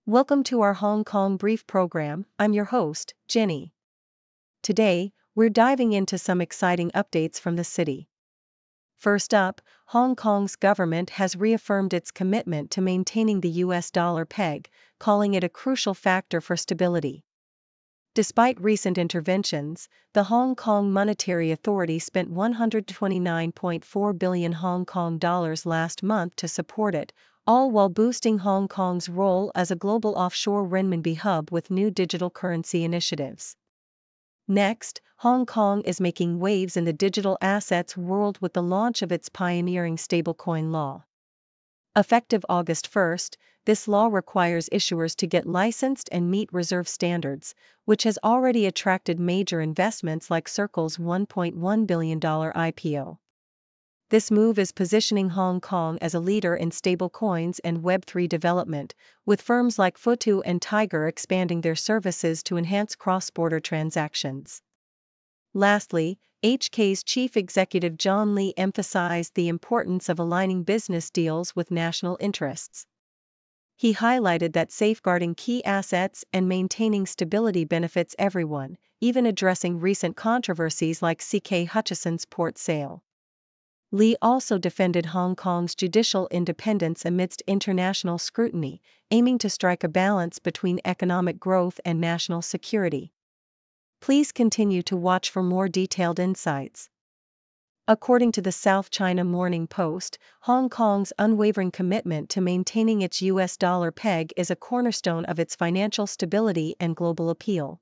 Welcome to our Hong Kong Brief program. I'm your host, Jenny. Today, we're diving into some exciting updates from the city. First up, Hong Kong's government has reaffirmed its commitment to maintaining the US dollar peg, calling it a crucial factor for stability. Despite recent interventions, the Hong Kong Monetary Authority spent 129.4 billion Hong Kong dollars last month to support it, all while boosting Hong Kong's role as a global offshore renminbi hub with new digital currency initiatives. Next, Hong Kong is making waves in the digital assets world with the launch of its pioneering stablecoin law. Effective August 1, this law requires issuers to get licensed and meet reserve standards, which has already attracted major investments like Circle's $1.1 billion IPO. This move is positioning Hong Kong as a leader in stablecoins and Web3 development, with firms like Futu and Tiger expanding their services to enhance cross-border transactions. Lastly, HK's chief executive John Lee emphasized the importance of aligning business deals with national interests. He highlighted that safeguarding key assets and maintaining stability benefits everyone, even addressing recent controversies like CK Hutchison's port sale. Lee also defended Hong Kong's judicial independence amidst international scrutiny, aiming to strike a balance between economic growth and national security. Please continue to watch for more detailed insights. According to the South China Morning Post, Hong Kong's unwavering commitment to maintaining its US dollar peg is a cornerstone of its financial stability and global appeal.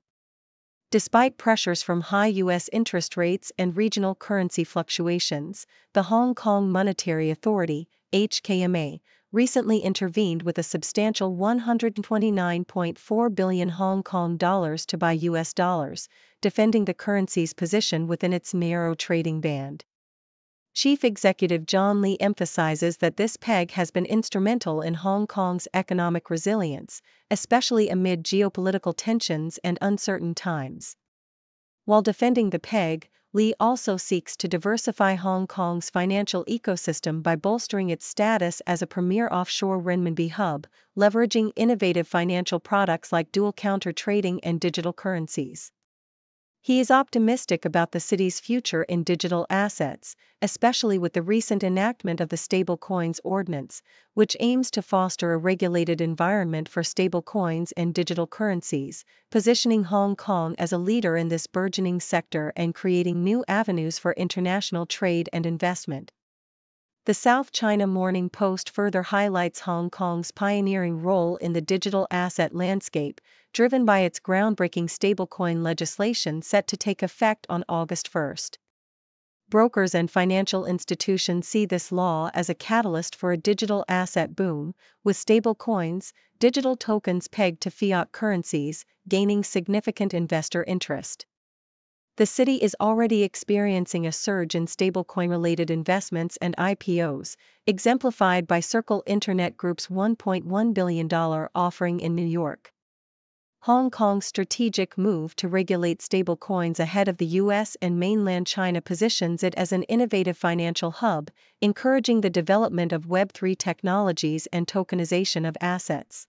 Despite pressures from high US interest rates and regional currency fluctuations, the Hong Kong Monetary Authority, HKMA, recently intervened with a substantial 129.4 billion Hong Kong dollars to buy US dollars, defending the currency's position within its narrow trading band. Chief Executive John Lee emphasizes that this peg has been instrumental in Hong Kong's economic resilience, especially amid geopolitical tensions and uncertain times. While defending the peg, Lee also seeks to diversify Hong Kong's financial ecosystem by bolstering its status as a premier offshore renminbi hub, leveraging innovative financial products like dual counter trading and digital currencies. He is optimistic about the city's future in digital assets, especially with the recent enactment of the Stablecoins Ordinance, which aims to foster a regulated environment for stablecoins and digital currencies, positioning Hong Kong as a leader in this burgeoning sector and creating new avenues for international trade and investment. The South China Morning Post further highlights Hong Kong's pioneering role in the digital asset landscape, driven by its groundbreaking stablecoin legislation set to take effect on August 1. Brokers and financial institutions see this law as a catalyst for a digital asset boom, with stablecoins, digital tokens pegged to fiat currencies, gaining significant investor interest. The city is already experiencing a surge in stablecoin-related investments and IPOs, exemplified by Circle Internet Group's $1.1 billion offering in New York. Hong Kong's strategic move to regulate stablecoins ahead of the US and mainland China positions it as an innovative financial hub, encouraging the development of Web3 technologies and tokenization of assets.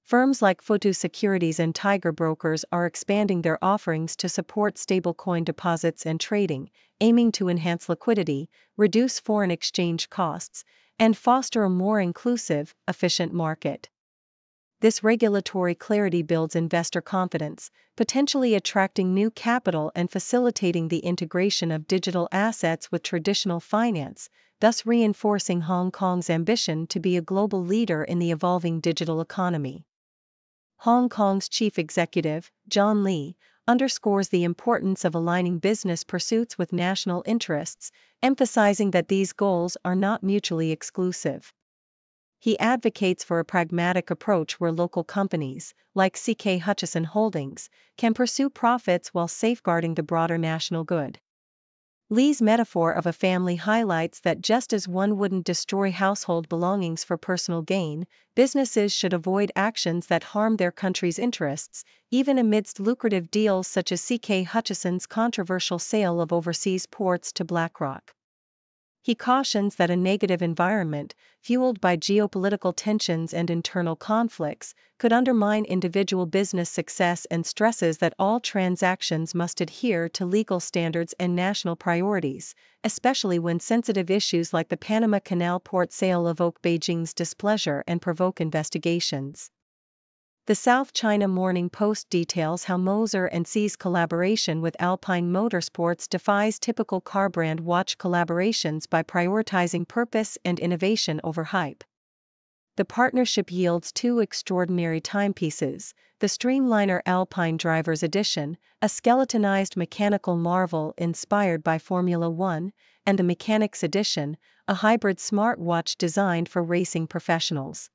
Firms like Futu Securities and Tiger Brokers are expanding their offerings to support stablecoin deposits and trading, aiming to enhance liquidity, reduce foreign exchange costs, and foster a more inclusive, efficient market. This regulatory clarity builds investor confidence, potentially attracting new capital and facilitating the integration of digital assets with traditional finance, thus reinforcing Hong Kong's ambition to be a global leader in the evolving digital economy. Hong Kong's chief executive, John Lee, underscores the importance of aligning business pursuits with national interests, emphasizing that these goals are not mutually exclusive. He advocates for a pragmatic approach where local companies, like CK Hutchison Holdings, can pursue profits while safeguarding the broader national good. Lee's metaphor of a family highlights that just as one wouldn't destroy household belongings for personal gain, businesses should avoid actions that harm their country's interests, even amidst lucrative deals such as CK Hutchison's controversial sale of overseas ports to BlackRock. he cautions that a negative environment, fueled by geopolitical tensions and internal conflicts, could undermine individual business success and stresses that all transactions must adhere to legal standards and national priorities, especially when sensitive issues like the Panama Canal port sale evoke Beijing's displeasure and provoke investigations. The South China Morning Post details how Moser & C's collaboration with Alpine Motorsports defies typical car brand watch collaborations by prioritizing purpose and innovation over hype. The partnership yields two extraordinary timepieces: the Streamliner Alpine Drivers Edition, a skeletonized mechanical marvel inspired by Formula One, and the Mechanics Edition, a hybrid smartwatch designed for racing professionals.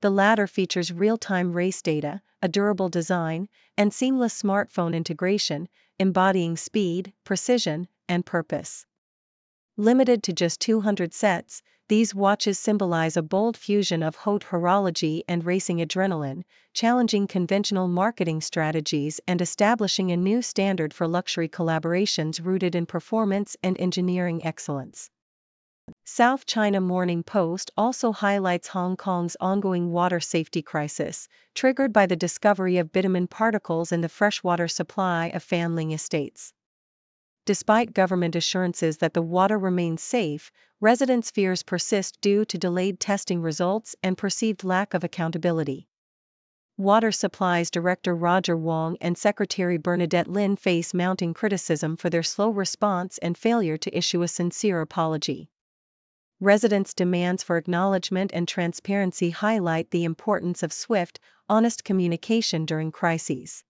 The latter features real-time race data, a durable design, and seamless smartphone integration, embodying speed, precision, and purpose. Limited to just 200 sets, these watches symbolize a bold fusion of haute horology and racing adrenaline, challenging conventional marketing strategies and establishing a new standard for luxury collaborations rooted in performance and engineering excellence. South China Morning Post also highlights Hong Kong's ongoing water safety crisis, triggered by the discovery of bitumen particles in the freshwater supply of Fanling estates. Despite government assurances that the water remains safe, residents' fears persist due to delayed testing results and perceived lack of accountability. Water Supplies Director Roger Wong and Secretary Bernadette Lin face mounting criticism for their slow response and failure to issue a sincere apology. Residents' demands for acknowledgement and transparency highlight the importance of swift, honest communication during crises.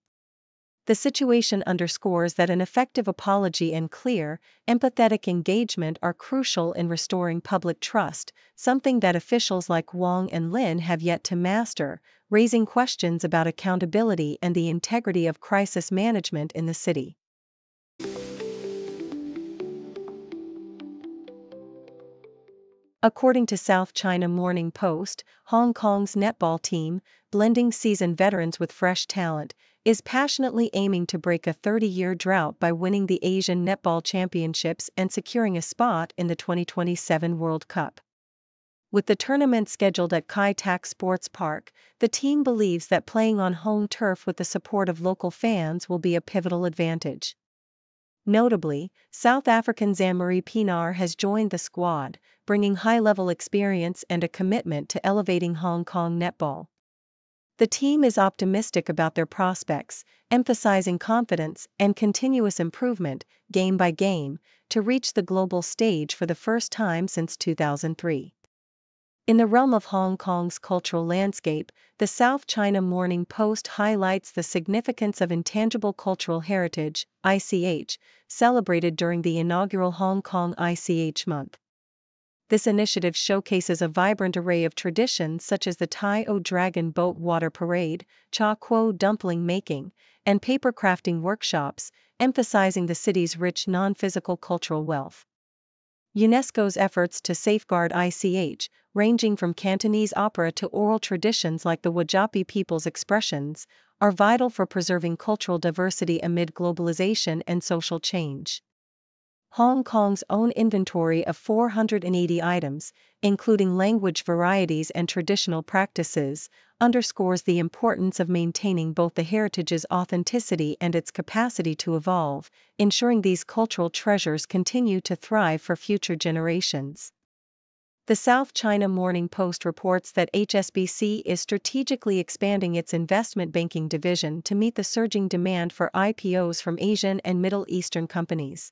The situation underscores that an effective apology and clear, empathetic engagement are crucial in restoring public trust, something that officials like Wong and Lin have yet to master, raising questions about accountability and the integrity of crisis management in the city. According to South China Morning Post, Hong Kong's netball team, blending seasoned veterans with fresh talent, is passionately aiming to break a 30-year drought by winning the Asian Netball Championships and securing a spot in the 2027 World Cup. With the tournament scheduled at Kai Tak Sports Park, the team believes that playing on home turf with the support of local fans will be a pivotal advantage. Notably, South African Zamarie Pienaar has joined the squad, bringing high-level experience and a commitment to elevating Hong Kong netball. The team is optimistic about their prospects, emphasizing confidence and continuous improvement, game by game, to reach the global stage for the first time since 2003. In the realm of Hong Kong's cultural landscape, the South China Morning Post highlights the significance of intangible cultural heritage, ICH, celebrated during the inaugural Hong Kong ICH Month. This initiative showcases a vibrant array of traditions such as the Tai O Dragon Boat Water Parade, Cha Kuo dumpling making, and paper crafting workshops, emphasizing the city's rich non-physical cultural wealth. UNESCO's efforts to safeguard ICH, ranging from Cantonese opera to oral traditions like the Wajapi people's expressions, are vital for preserving cultural diversity amid globalization and social change. Hong Kong's own inventory of 480 items, including language varieties and traditional practices, underscores the importance of maintaining both the heritage's authenticity and its capacity to evolve, ensuring these cultural treasures continue to thrive for future generations. The South China Morning Post reports that HSBC is strategically expanding its investment banking division to meet the surging demand for IPOs from Asian and Middle Eastern companies.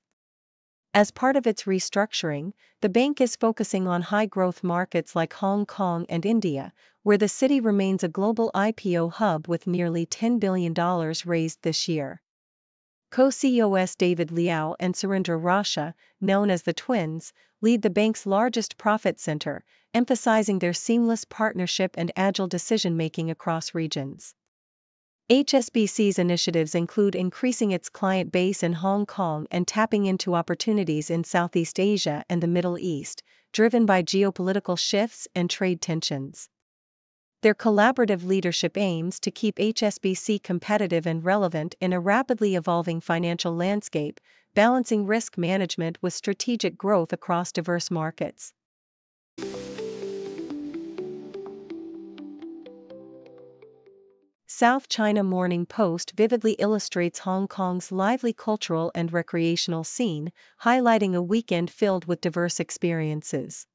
As part of its restructuring, the bank is focusing on high-growth markets like Hong Kong and India, where the city remains a global IPO hub with nearly $10 billion raised this year. Co-CEOs David Liao and Surendra Rasha, known as the Twins, lead the bank's largest profit center, emphasizing their seamless partnership and agile decision-making across regions. HSBC's initiatives include increasing its client base in Hong Kong and tapping into opportunities in Southeast Asia and the Middle East, driven by geopolitical shifts and trade tensions. Their collaborative leadership aims to keep HSBC competitive and relevant in a rapidly evolving financial landscape, balancing risk management with strategic growth across diverse markets. South China Morning Post vividly illustrates Hong Kong's lively cultural and recreational scene, highlighting a weekend filled with diverse experiences.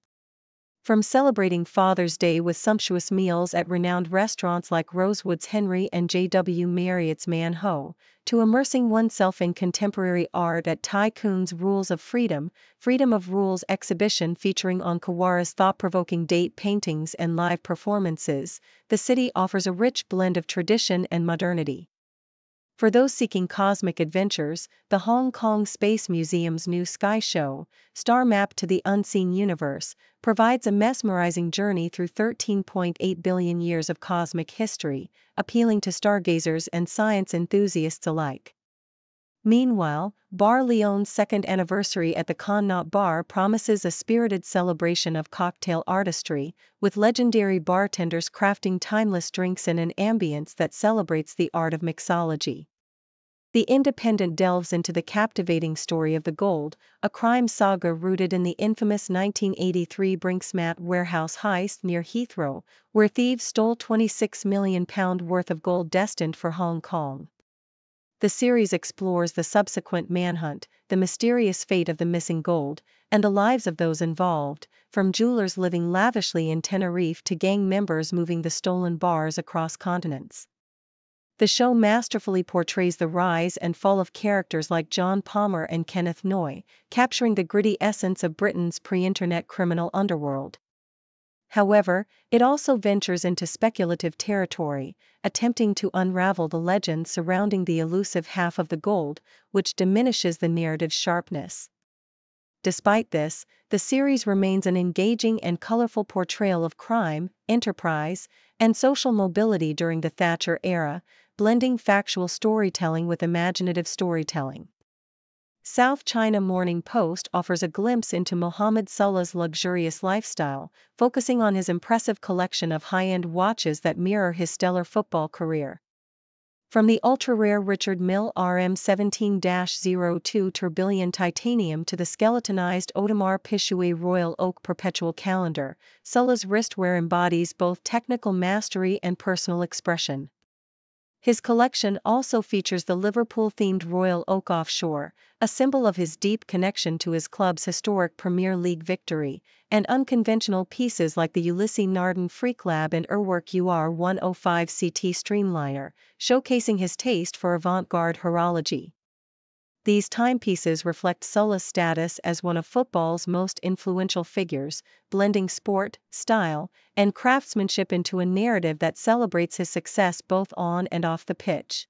From celebrating Father's Day with sumptuous meals at renowned restaurants like Rosewood's Henry and J.W. Marriott's Man Ho, to immersing oneself in contemporary art at Tai Kun's Rules of Freedom of Rules exhibition featuring on Kawara's thought-provoking date paintings and live performances, the city offers a rich blend of tradition and modernity. For those seeking cosmic adventures, the Hong Kong Space Museum's new Sky Show, Star Map to the Unseen Universe, provides a mesmerizing journey through 13.8 billion years of cosmic history, appealing to stargazers and science enthusiasts alike. Meanwhile, Bar Leon's second anniversary at the Connaught Bar promises a spirited celebration of cocktail artistry, with legendary bartenders crafting timeless drinks in an ambience that celebrates the art of mixology. The Independent delves into the captivating story of the Gold, a crime saga rooted in the infamous 1983 Brink's-Mat warehouse heist near Heathrow, where thieves stole £26 million worth of gold destined for Hong Kong. The series explores the subsequent manhunt, the mysterious fate of the missing gold, and the lives of those involved, from jewelers living lavishly in Tenerife to gang members moving the stolen bars across continents. The show masterfully portrays the rise and fall of characters like John Palmer and Kenneth Noy, capturing the gritty essence of Britain's pre-internet criminal underworld. However, it also ventures into speculative territory, attempting to unravel the legend surrounding the elusive half of the gold, which diminishes the narrative's sharpness. Despite this, the series remains an engaging and colorful portrayal of crime, enterprise, and social mobility during the Thatcher era, blending factual storytelling with imaginative storytelling. South China Morning Post offers a glimpse into Mohammed Salah's luxurious lifestyle, focusing on his impressive collection of high-end watches that mirror his stellar football career. From the ultra-rare Richard Mille RM17-02 Tourbillon Titanium to the skeletonized Audemars Piguet Royal Oak Perpetual Calendar, Salah's wristwear embodies both technical mastery and personal expression. His collection also features the Liverpool-themed Royal Oak Offshore, a symbol of his deep connection to his club's historic Premier League victory, and unconventional pieces like the Ulysses Nardin Freaklab and Urwerk UR105 CT Streamliner, showcasing his taste for avant-garde horology. These timepieces reflect Salah's status as one of football's most influential figures, blending sport, style, and craftsmanship into a narrative that celebrates his success both on and off the pitch.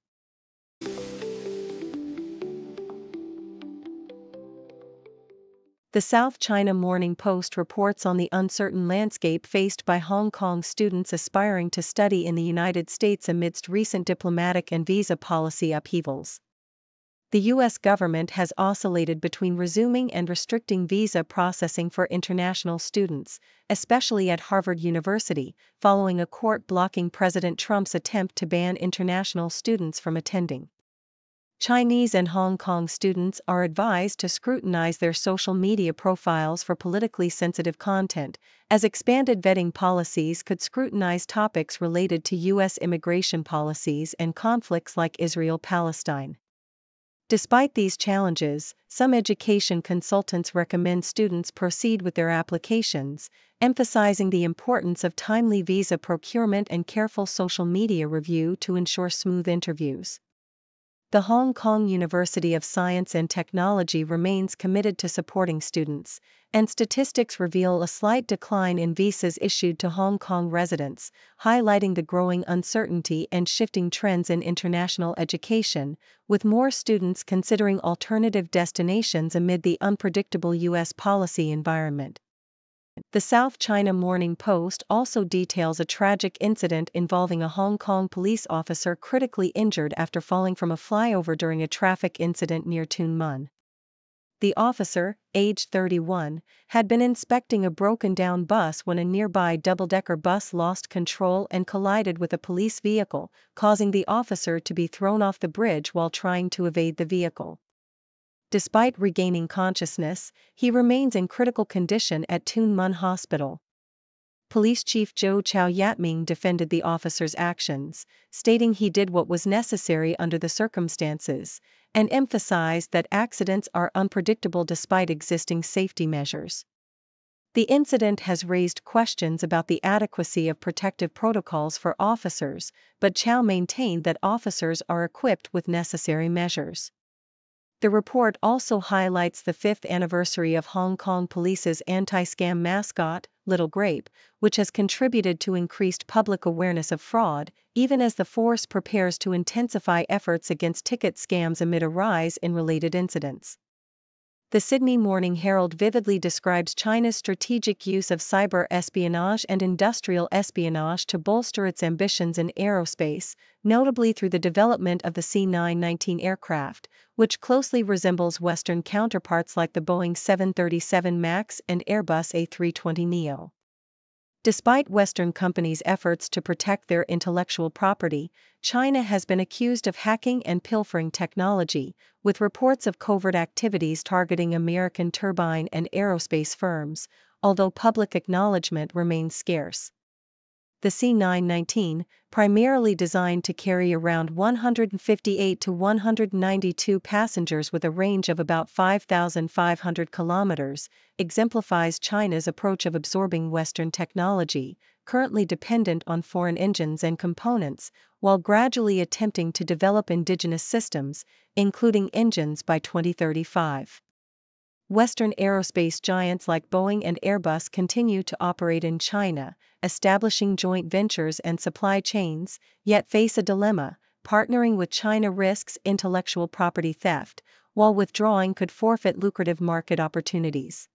The South China Morning Post reports on the uncertain landscape faced by Hong Kong students aspiring to study in the United States amidst recent diplomatic and visa policy upheavals. The U.S. government has oscillated between resuming and restricting visa processing for international students, especially at Harvard University, following a court blocking President Trump's attempt to ban international students from attending. Chinese and Hong Kong students are advised to scrutinize their social media profiles for politically sensitive content, as expanded vetting policies could scrutinize topics related to U.S. immigration policies and conflicts like Israel-Palestine. Despite these challenges, some education consultants recommend students proceed with their applications, emphasizing the importance of timely visa procurement and careful social media review to ensure smooth interviews. The Hong Kong University of Science and Technology remains committed to supporting students, and statistics reveal a slight decline in visas issued to Hong Kong residents, highlighting the growing uncertainty and shifting trends in international education, with more students considering alternative destinations amid the unpredictable U.S. policy environment. The South China Morning Post also details a tragic incident involving a Hong Kong police officer critically injured after falling from a flyover during a traffic incident near Tuen Mun. The officer, aged 31, had been inspecting a broken-down bus when a nearby double-decker bus lost control and collided with a police vehicle, causing the officer to be thrown off the bridge while trying to evade the vehicle. Despite regaining consciousness, he remains in critical condition at Tuen Mun Hospital. Police Chief Zhou Chao Yatming defended the officer's actions, stating he did what was necessary under the circumstances, and emphasized that accidents are unpredictable despite existing safety measures. The incident has raised questions about the adequacy of protective protocols for officers, but Chao maintained that officers are equipped with necessary measures. The report also highlights the 5th anniversary of Hong Kong Police's anti-scam mascot, Little Grape, which has contributed to increased public awareness of fraud, even as the force prepares to intensify efforts against ticket scams amid a rise in related incidents. The Sydney Morning Herald vividly describes China's strategic use of cyber espionage and industrial espionage to bolster its ambitions in aerospace, notably through the development of the C919 aircraft, which closely resembles Western counterparts like the Boeing 737 MAX and Airbus A320neo. Despite Western companies' efforts to protect their intellectual property, China has been accused of hacking and pilfering technology, with reports of covert activities targeting American turbine and aerospace firms, although public acknowledgement remains scarce. The C919, primarily designed to carry around 158 to 192 passengers with a range of about 5,500 kilometers, exemplifies China's approach of absorbing Western technology, currently dependent on foreign engines and components, while gradually attempting to develop indigenous systems, including engines by 2035. Western aerospace giants like Boeing and Airbus continue to operate in China, establishing joint ventures and supply chains, yet face a dilemma: partnering with China risks intellectual property theft, while withdrawing could forfeit lucrative market opportunities.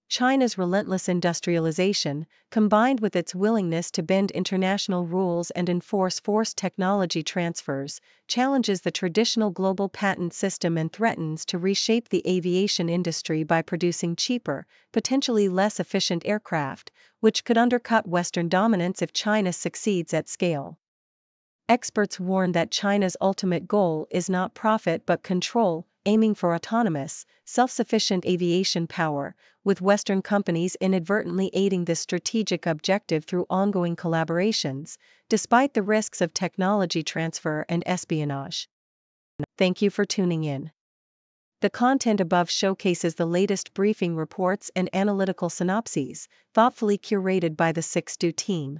China's relentless industrialization, combined with its willingness to bend international rules and enforce forced technology transfers, challenges the traditional global patent system and threatens to reshape the aviation industry by producing cheaper, potentially less efficient aircraft, which could undercut Western dominance if China succeeds at scale. Experts warn that China's ultimate goal is not profit but control, aiming for autonomous, self-sufficient aviation power, with Western companies inadvertently aiding this strategic objective through ongoing collaborations, despite the risks of technology transfer and espionage. Thank you for tuning in. The content above showcases the latest briefing reports and analytical synopses, thoughtfully curated by the 6Do team.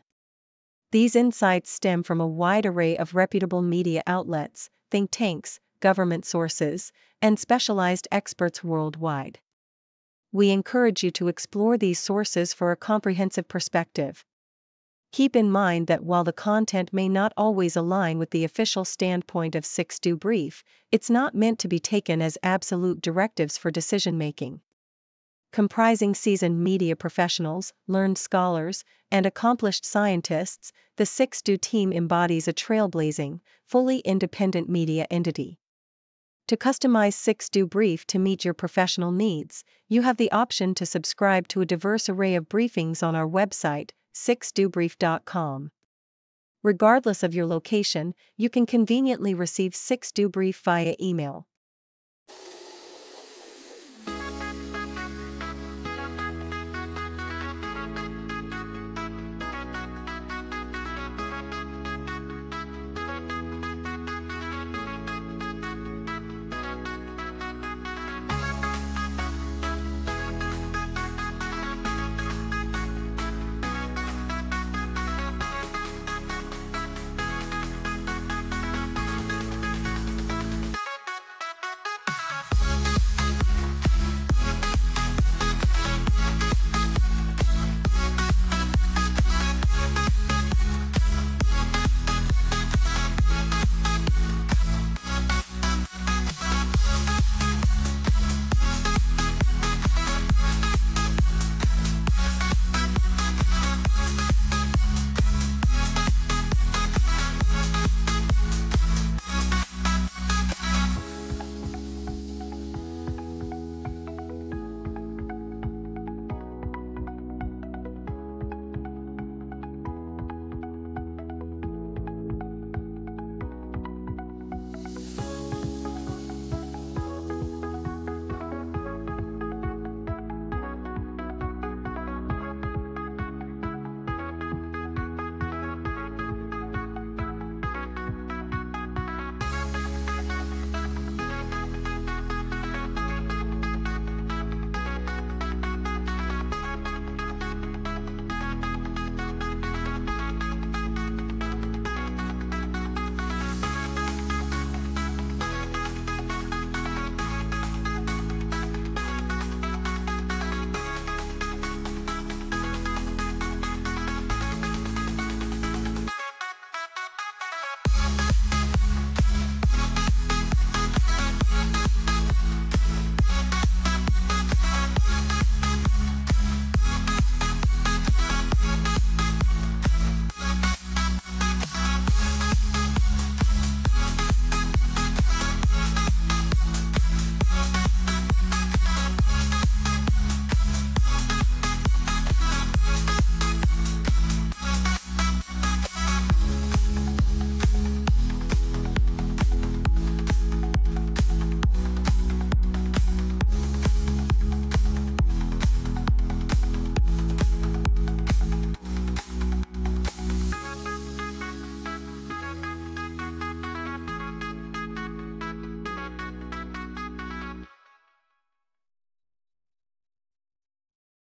These insights stem from a wide array of reputable media outlets, think tanks, government sources, and specialized experts worldwide. We encourage you to explore these sources for a comprehensive perspective. Keep in mind that while the content may not always align with the official standpoint of 6Do Brief, it's not meant to be taken as absolute directives for decision-making. Comprising seasoned media professionals, learned scholars, and accomplished scientists, the 6Do team embodies a trailblazing, fully independent media entity. To customize 6Do Brief to meet your professional needs, you have the option to subscribe to a diverse array of briefings on our website, 6dobrief.com. Regardless of your location, you can conveniently receive 6Do Brief via email.